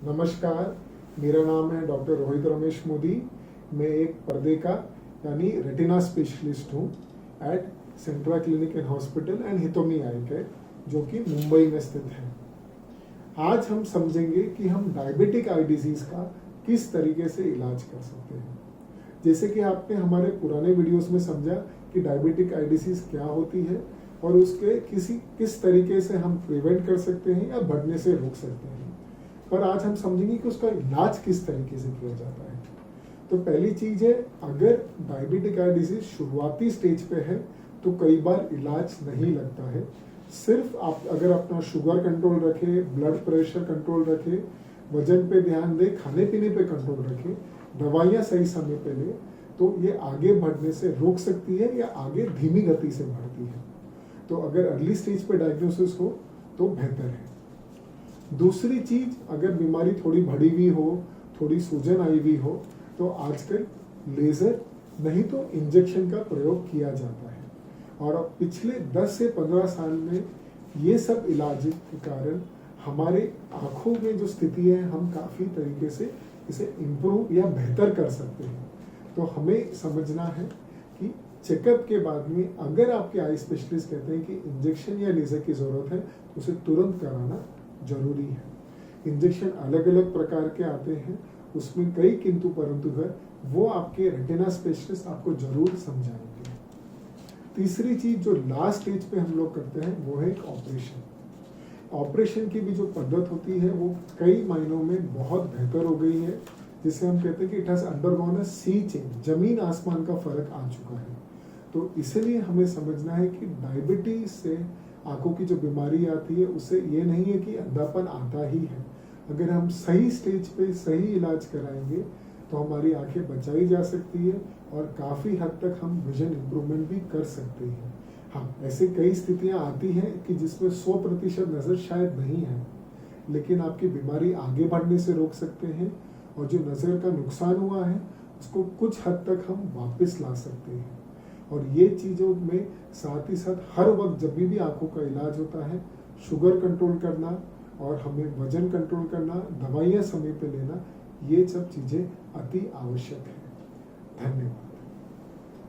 नमस्कार, मेरा नाम है डॉक्टर रोहित रमेश मोदी। मैं एक पर्दे का यानी रेटिना स्पेशलिस्ट हूँ at Centra clinic and hospital and Hitomi eye care, जो कि मुंबई में स्थित है। आज हम समझेंगे कि हम डायबिटिक आई डिजीज़ का किस तरीके से इलाज कर सकते हैं। जैसे कि आपने हमारे पुराने वीडियोस में समझा कि डायबिटिक आई डिजीज़ क्या होती है और उसके किस तरीके से हम प्रिवेंट कर सकते हैं या बढ़ने से रोक सकते हैं। पर आज हम समझेंगे कि उसका इलाज किस तरीके से किया जाता है। तो पहली चीज़ है, अगर डायबिटिक आई डिजीज शुरुआती स्टेज पे है तो कई बार इलाज नहीं लगता है। सिर्फ आप अगर अपना शुगर कंट्रोल रखे, ब्लड प्रेशर कंट्रोल रखे, वजन पे ध्यान दे, खाने पीने पे कंट्रोल रखे, दवाइयाँ सही समय पे ले, तो ये आगे बढ़ने से रोक सकती है या आगे धीमी गति से बढ़ती है। तो अगर अर्ली स्टेज पे डायग्नोसिस हो तो बेहतर है। दूसरी चीज, अगर बीमारी थोड़ी बढ़ी हुई हो, थोड़ी सूजन आई हुई हो, तो आजकल लेजर नहीं तो इंजेक्शन का प्रयोग किया जाता है। और अब पिछले 10 से 15 साल में ये सब इलाज के कारण हमारे आँखों में जो स्थिति है, हम काफ़ी तरीके से इसे इम्प्रूव या बेहतर कर सकते हैं। तो हमें समझना है कि चेकअप के बाद में अगर आपके आई स्पेशलिस्ट कहते हैं कि इंजेक्शन या लेजर की ज़रूरत है, तो उसे तुरंत कराना जरूरी है। इंजेक्शन अलग अलग प्रकार के आते हैं, उसमें कई किंतु परंतु है, वो आपके रेटिना स्पेशलिस्ट आपको जरूर समझाएंगे। तीसरी चीज जो लास्ट स्टेज पे हम लोग करते हैं वो है एक ऑपरेशन। ऑपरेशन की भी जो पद्धत होती है वो कई मायनों में बहुत बेहतर हो गई है, जिसे हम कहते हैं कि it has undergone a sea change, जमीन आसमान का फर्क आ चुका है। तो इसलिए हमें समझना है कि डायबिटीज से आंखों की जो बीमारी आती है उससे ये नहीं है कि अंधापन आता ही है। अगर हम सही स्टेज पे सही इलाज कराएंगे तो हमारी आंखें बचाई जा सकती है और काफ़ी हद तक हम विजन इम्प्रूवमेंट भी कर सकते हैं। हाँ, ऐसे कई स्थितियां आती हैं कि जिसमें 100% नज़र शायद नहीं है, लेकिन आपकी बीमारी आगे बढ़ने से रोक सकते हैं और जो नज़र का नुकसान हुआ है उसको कुछ हद तक हम वापस ला सकते हैं। और ये चीज़ों में साथ ही साथ हर वक्त जब भी आंखों का इलाज होता है, शुगर कंट्रोल करना और हमें वजन कंट्रोल करना, दवाइयाँ समय पे लेना, ये सब चीज़ें अति आवश्यक है। धन्यवाद।